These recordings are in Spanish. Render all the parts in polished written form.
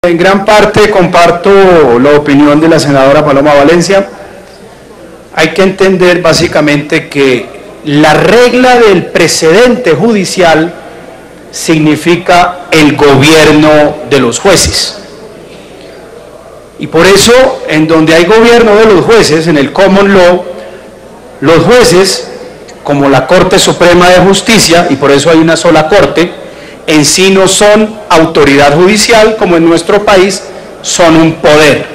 En gran parte comparto la opinión de la senadora Paloma Valencia. Hay que entender básicamente que la regla del precedente judicial significa el gobierno de los jueces. Y por eso, en donde hay gobierno de los jueces, en el common law, los jueces, como la Corte Suprema de Justicia, y por eso hay una sola corte, en sí no son autoridad judicial, como en nuestro país, son un poder.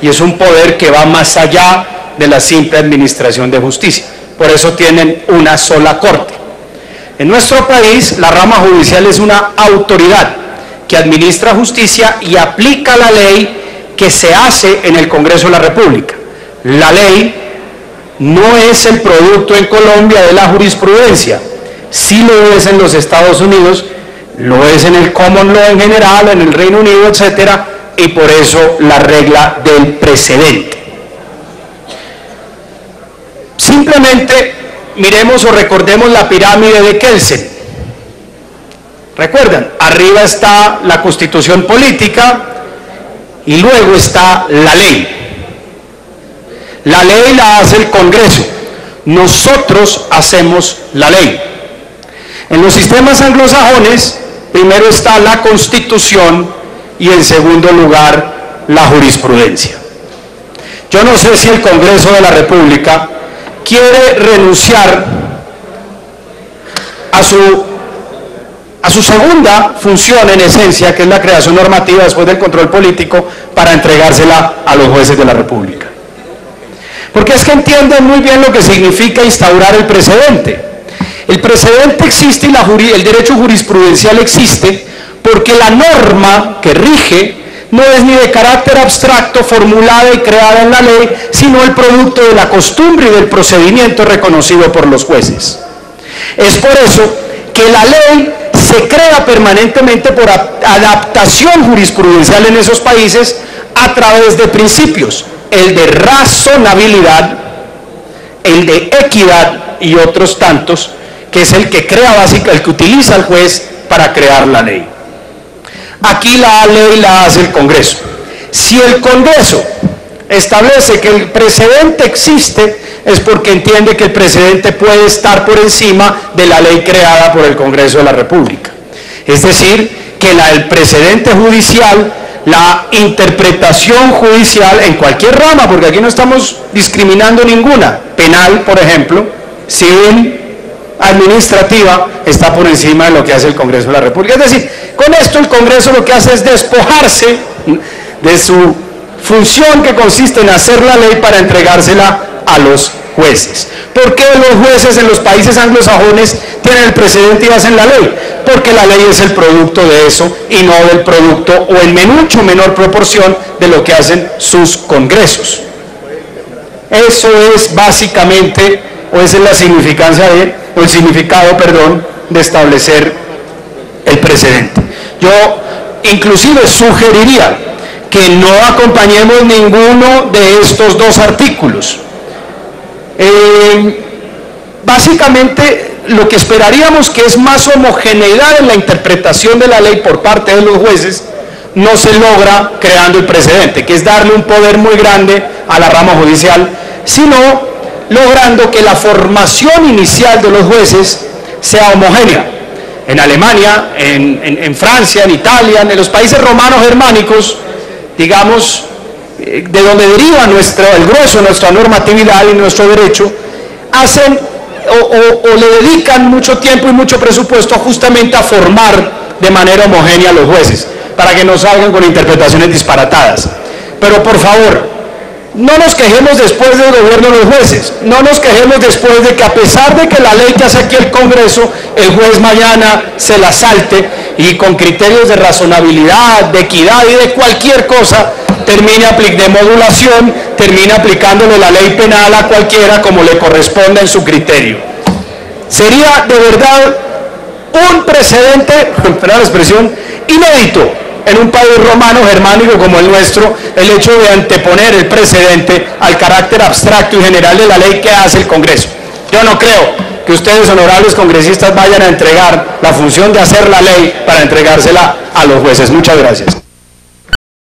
Y es un poder que va más allá de la simple administración de justicia. Por eso tienen una sola corte. En nuestro país, la rama judicial es una autoridad que administra justicia y aplica la ley que se hace en el Congreso de la República. La ley no es el producto en Colombia de la jurisprudencia. Sí lo es en los Estados Unidos, lo es en el common law en general, en el Reino Unido, etcétera, y por eso la regla del precedente. Simplemente miremos o recordemos la pirámide de Kelsen. ¿Recuerdan? Arriba está la Constitución política y luego está la ley. La ley la hace el Congreso. Nosotros hacemos la ley. En los sistemas anglosajones, primero está la Constitución y en segundo lugar la jurisprudencia. Yo no sé si el Congreso de la República quiere renunciar a su segunda función en esencia, que es la creación normativa después del control político, para entregársela a los jueces de la República. Porque es que entienden muy bien lo que significa instaurar el precedente. El precedente existe y el derecho jurisprudencial existe porque la norma que rige no es ni de carácter abstracto, formulada y creada en la ley, sino el producto de la costumbre y del procedimiento reconocido por los jueces. Es por eso que la ley se crea permanentemente por adaptación jurisprudencial en esos países a través de principios, el de razonabilidad, el de equidad y otros tantos, que es el que crea básicamente, el que utiliza el juez para crear la ley. Aquí la ley la hace el Congreso. Si el Congreso establece que el precedente existe, es porque entiende que el precedente puede estar por encima de la ley creada por el Congreso de la República. Es decir, que el precedente judicial, la interpretación judicial en cualquier rama, porque aquí no estamos discriminando ninguna, penal, por ejemplo, civil, administrativa, está por encima de lo que hace el Congreso de la República. Es decir, con esto el Congreso lo que hace es despojarse de su función, que consiste en hacer la ley para entregársela a los jueces. ¿Por qué los jueces en los países anglosajones tienen el precedente y hacen la ley? Porque la ley es el producto de eso y no del producto, o en mucho menor proporción, de lo que hacen sus congresos. Eso es básicamente, o esa es la significancia o el significado, perdón, de establecer el precedente. Yo inclusive sugeriría que no acompañemos ninguno de estos dos artículos. Básicamente lo que esperaríamos, que es más homogeneidad en la interpretación de la ley por parte de los jueces, no se logra creando el precedente, que es darle un poder muy grande a la rama judicial, sino logrando que la formación inicial de los jueces sea homogénea. En Alemania, en Francia, en Italia, en los países romanos germánicos, digamos, de donde deriva el grueso de nuestra normatividad y nuestro derecho, hacen o le dedican mucho tiempo y mucho presupuesto justamente a formar de manera homogénea a los jueces, para que no salgan con interpretaciones disparatadas. Pero por favor, no nos quejemos después del gobierno de los jueces, no nos quejemos después de que, a pesar de que la ley que hace aquí el Congreso, el juez mañana se la salte y con criterios de razonabilidad, de equidad y de cualquier cosa, de modulación, termine aplicándole la ley penal a cualquiera como le corresponda en su criterio. Sería de verdad un precedente, perdón la expresión, inédito en un país romano germánico como el nuestro, el hecho de anteponer el precedente al carácter abstracto y general de la ley que hace el Congreso. Yo no creo que ustedes, honorables congresistas, vayan a entregar la función de hacer la ley para entregársela a los jueces. Muchas gracias.